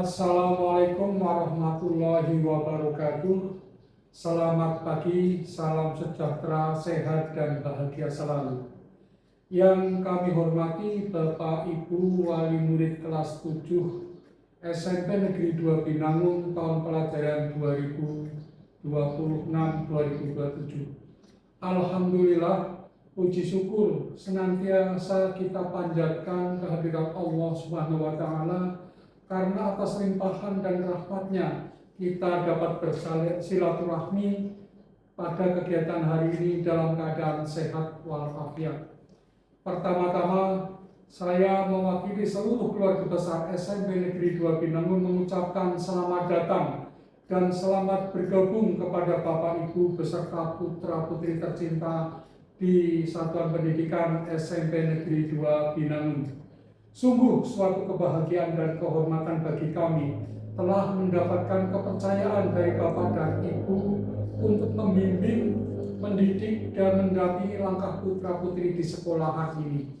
Assalamualaikum warahmatullahi wabarakatuh. Selamat pagi, salam sejahtera, sehat dan bahagia selalu. Yang kami hormati Bapak Ibu Wali Murid kelas 7 SMP Negeri 2 Binangun tahun pelajaran 2026-2027. Alhamdulillah, puji syukur senantiasa kita panjatkan kehadirat Allah Subhanahu wa Ta'ala, karena atas limpahan dan rahmat-Nya kita dapat bersilaturahmi pada kegiatan hari ini dalam keadaan sehat walafiat. Pertama-tama, saya mewakili seluruh keluarga besar SMP Negeri 2 Binangun mengucapkan selamat datang dan selamat bergabung kepada Bapak Ibu beserta putra-putri tercinta di Satuan Pendidikan SMP Negeri 2 Binangun. Sungguh suatu kebahagiaan dan kehormatan bagi kami telah mendapatkan kepercayaan dari Bapak dan Ibu untuk membimbing, mendidik, dan mendampingi langkah putra-putri di sekolahan ini.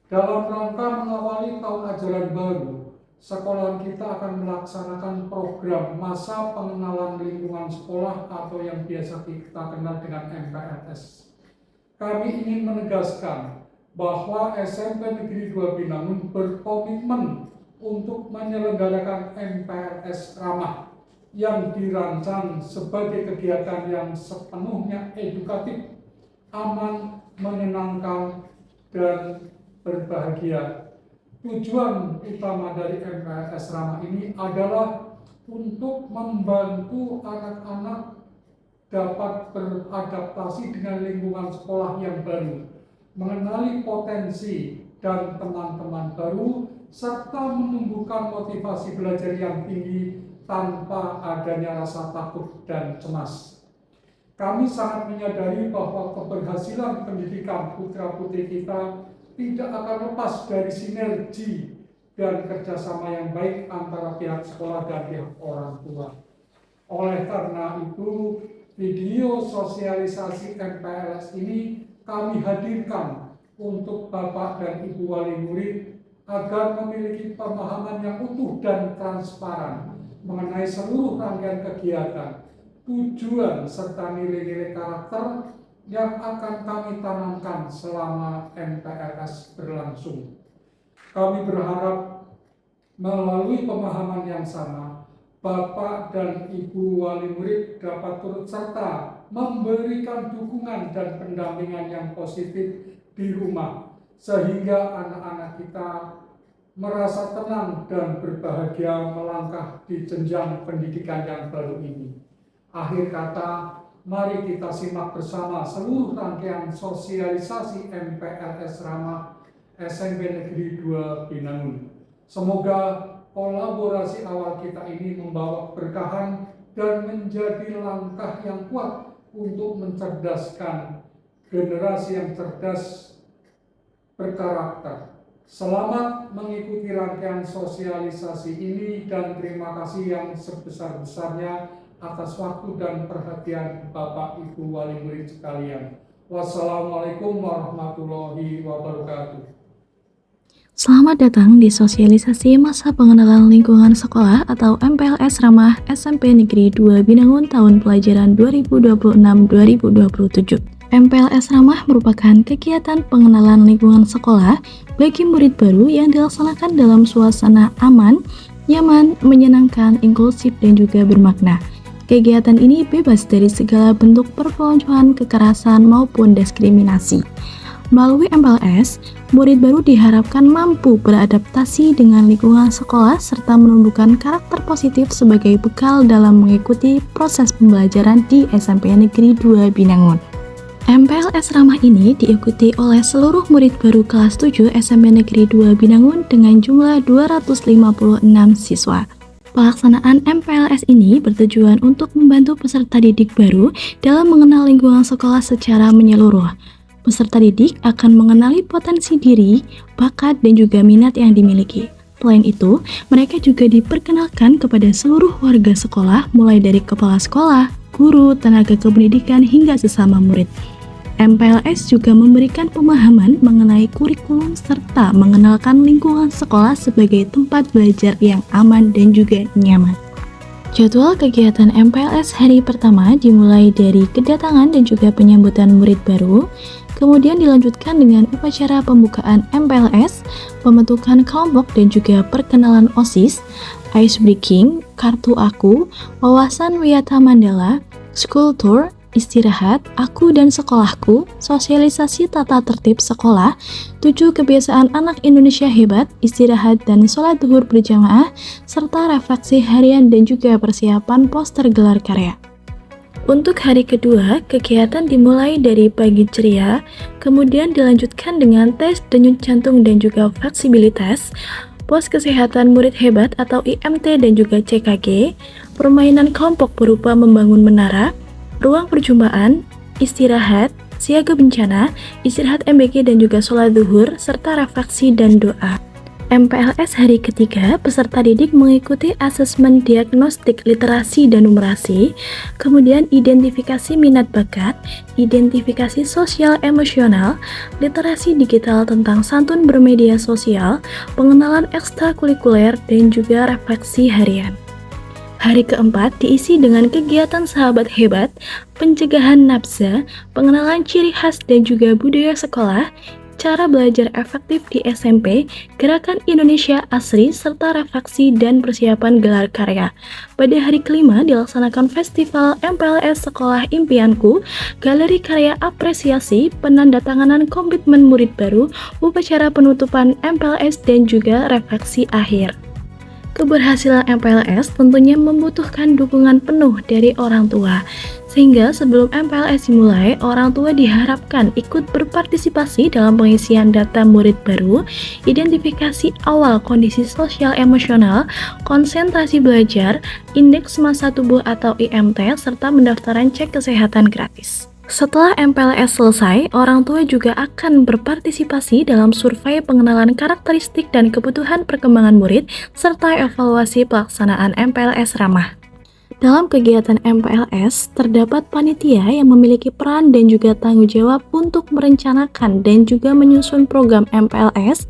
Dalam rangka mengawali tahun ajaran baru, sekolah kita akan melaksanakan program masa pengenalan lingkungan sekolah atau yang biasa kita kenal dengan MPLS. Kami ingin menegaskan bahwa SMP Negeri 2 Binangun berkomitmen untuk menyelenggarakan MPLS ramah yang dirancang sebagai kegiatan yang sepenuhnya edukatif, aman, menyenangkan, dan berbahagia. Tujuan utama dari MPLS ramah ini adalah untuk membantu anak-anak dapat beradaptasi dengan lingkungan sekolah yang baru, mengenali potensi dan teman-teman baru, serta menumbuhkan motivasi belajar yang tinggi tanpa adanya rasa takut dan cemas. Kami sangat menyadari bahwa keberhasilan pendidikan putra-putri kita tidak akan lepas dari sinergi dan kerjasama yang baik antara pihak sekolah dan pihak orang tua. Oleh karena itu, video sosialisasi MPLS ini kami hadirkan untuk Bapak dan Ibu Wali Murid agar memiliki pemahaman yang utuh dan transparan mengenai seluruh rangkaian kegiatan, tujuan, serta nilai-nilai karakter yang akan kami tanamkan selama MPLS berlangsung. Kami berharap melalui pemahaman yang sama, Bapak dan Ibu Wali Murid dapat turut serta memberikan dukungan dan pendampingan yang positif di rumah, sehingga anak-anak kita merasa tenang dan berbahagia melangkah di jenjang pendidikan yang baru ini. Akhir kata, mari kita simak bersama seluruh rangkaian sosialisasi MPLS ramah SMP Negeri 2 Binangun. Semoga kolaborasi awal kita ini membawa keberkahan dan menjadi langkah yang kuat untuk mencerdaskan generasi yang cerdas berkarakter. Selamat mengikuti rangkaian sosialisasi ini dan terima kasih yang sebesar-besarnya atas waktu dan perhatian Bapak Ibu Wali Murid sekalian. Wassalamualaikum warahmatullahi wabarakatuh. Selamat datang di sosialisasi masa pengenalan lingkungan sekolah atau MPLS ramah SMP Negeri 2 Binangun tahun pelajaran 2026-2027. MPLS ramah merupakan kegiatan pengenalan lingkungan sekolah bagi murid baru yang dilaksanakan dalam suasana aman, nyaman, menyenangkan, inklusif, dan juga bermakna. Kegiatan ini bebas dari segala bentuk perpeloncoan, kekerasan, maupun diskriminasi. Melalui MPLS, murid baru diharapkan mampu beradaptasi dengan lingkungan sekolah serta menumbuhkan karakter positif sebagai bekal dalam mengikuti proses pembelajaran di SMP Negeri 2 Binangun. MPLS ramah ini diikuti oleh seluruh murid baru kelas 7 SMP Negeri 2 Binangun dengan jumlah 256 siswa. Pelaksanaan MPLS ini bertujuan untuk membantu peserta didik baru dalam mengenal lingkungan sekolah secara menyeluruh. Peserta didik akan mengenali potensi diri, bakat, dan juga minat yang dimiliki. Selain itu, mereka juga diperkenalkan kepada seluruh warga sekolah, mulai dari kepala sekolah, guru, tenaga kependidikan, hingga sesama murid. MPLS juga memberikan pemahaman mengenai kurikulum serta mengenalkan lingkungan sekolah sebagai tempat belajar yang aman dan juga nyaman. Jadwal kegiatan MPLS hari pertama dimulai dari kedatangan dan juga penyambutan murid baru, kemudian dilanjutkan dengan upacara pembukaan MPLS, pembentukan kelompok dan juga perkenalan OSIS, ice breaking, kartu aku, wawasan Wiyata Mandala, school tour, istirahat, aku dan sekolahku, sosialisasi tata tertib sekolah, 7 kebiasaan anak Indonesia hebat, istirahat dan sholat zuhur berjamaah, serta refleksi harian dan juga persiapan poster gelar karya. Untuk hari kedua, kegiatan dimulai dari pagi ceria, kemudian dilanjutkan dengan tes denyut jantung dan juga fleksibilitas, pos kesehatan murid hebat atau IMT dan juga CKG, permainan kelompok berupa membangun menara, ruang perjumpaan, istirahat, siaga bencana, istirahat MBG dan juga sholat zuhur, serta refleksi dan doa. MPLS hari ketiga, peserta didik mengikuti asesmen diagnostik literasi dan numerasi, kemudian identifikasi minat bakat, identifikasi sosial emosional, literasi digital tentang santun bermedia sosial, pengenalan ekstrakurikuler, dan juga refleksi harian. Hari keempat diisi dengan kegiatan sahabat hebat, pencegahan nafsa, pengenalan ciri khas dan juga budaya sekolah, cara belajar efektif di SMP, gerakan Indonesia Asri, serta refleksi dan persiapan gelar karya. Pada hari kelima dilaksanakan festival MPLS Sekolah Impianku, galeri karya apresiasi, penandatanganan komitmen murid baru, upacara penutupan MPLS dan juga refleksi akhir. Keberhasilan MPLS tentunya membutuhkan dukungan penuh dari orang tua. Sehingga sebelum MPLS dimulai, orang tua diharapkan ikut berpartisipasi dalam pengisian data murid baru, identifikasi awal kondisi sosial emosional, konsentrasi belajar, indeks massa tubuh atau IMT, serta pendaftaran cek kesehatan gratis. Setelah MPLS selesai, orang tua juga akan berpartisipasi dalam survei pengenalan karakteristik dan kebutuhan perkembangan murid, serta evaluasi pelaksanaan MPLS ramah. Dalam kegiatan MPLS, terdapat panitia yang memiliki peran dan juga tanggung jawab untuk merencanakan dan juga menyusun program MPLS,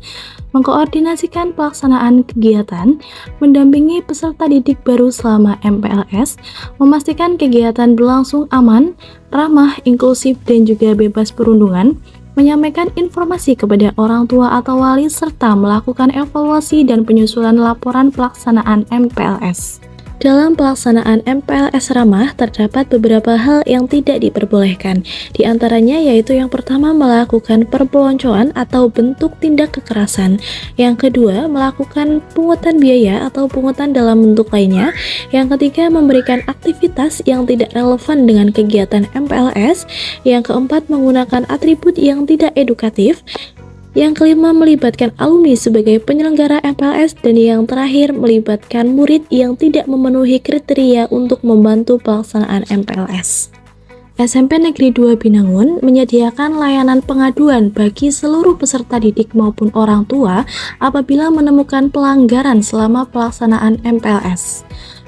mengkoordinasikan pelaksanaan kegiatan, mendampingi peserta didik baru selama MPLS, memastikan kegiatan berlangsung aman, ramah, inklusif, dan juga bebas perundungan, menyampaikan informasi kepada orang tua atau wali, serta melakukan evaluasi dan penyusunan laporan pelaksanaan MPLS. Dalam pelaksanaan MPLS ramah, terdapat beberapa hal yang tidak diperbolehkan. Di antaranya yaitu yang pertama melakukan perpeloncoan atau bentuk tindak kekerasan. Yang kedua, melakukan pungutan biaya atau pungutan dalam bentuk lainnya. Yang ketiga, memberikan aktivitas yang tidak relevan dengan kegiatan MPLS. Yang keempat, menggunakan atribut yang tidak edukatif. Yang kelima, melibatkan alumni sebagai penyelenggara MPLS, dan yang terakhir, melibatkan murid yang tidak memenuhi kriteria untuk membantu pelaksanaan MPLS. SMP Negeri 2 Binangun menyediakan layanan pengaduan bagi seluruh peserta didik maupun orang tua apabila menemukan pelanggaran selama pelaksanaan MPLS.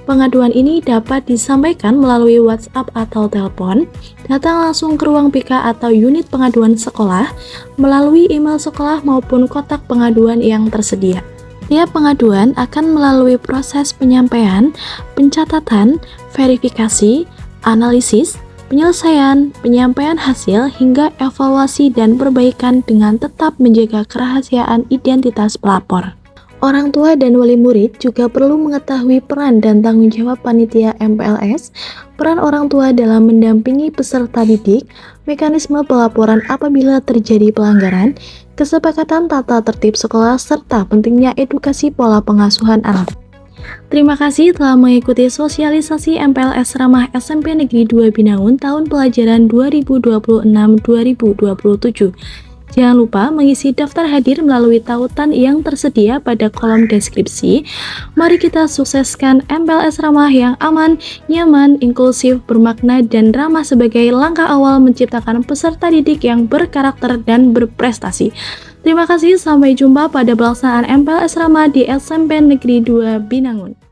Pengaduan ini dapat disampaikan melalui WhatsApp atau telepon, datang langsung ke ruang PK atau unit pengaduan sekolah, melalui email sekolah maupun kotak pengaduan yang tersedia. Tiap pengaduan akan melalui proses penyampaian, pencatatan, verifikasi, analisis, penyelesaian, penyampaian hasil, hingga evaluasi dan perbaikan dengan tetap menjaga kerahasiaan identitas pelapor. Orang tua dan wali murid juga perlu mengetahui peran dan tanggung jawab panitia MPLS, peran orang tua dalam mendampingi peserta didik, mekanisme pelaporan apabila terjadi pelanggaran, kesepakatan tata tertib sekolah, serta pentingnya edukasi pola pengasuhan anak. Terima kasih telah mengikuti sosialisasi MPLS Ramah SMP Negeri 2 Binangun tahun pelajaran 2026-2027. Jangan lupa mengisi daftar hadir melalui tautan yang tersedia pada kolom deskripsi. Mari kita sukseskan MPLS Ramah yang aman, nyaman, inklusif, bermakna, dan ramah sebagai langkah awal menciptakan peserta didik yang berkarakter dan berprestasi. Terima kasih, sampai jumpa pada pelaksanaan MPLS Ramah di SMP Negeri 2 Binangun.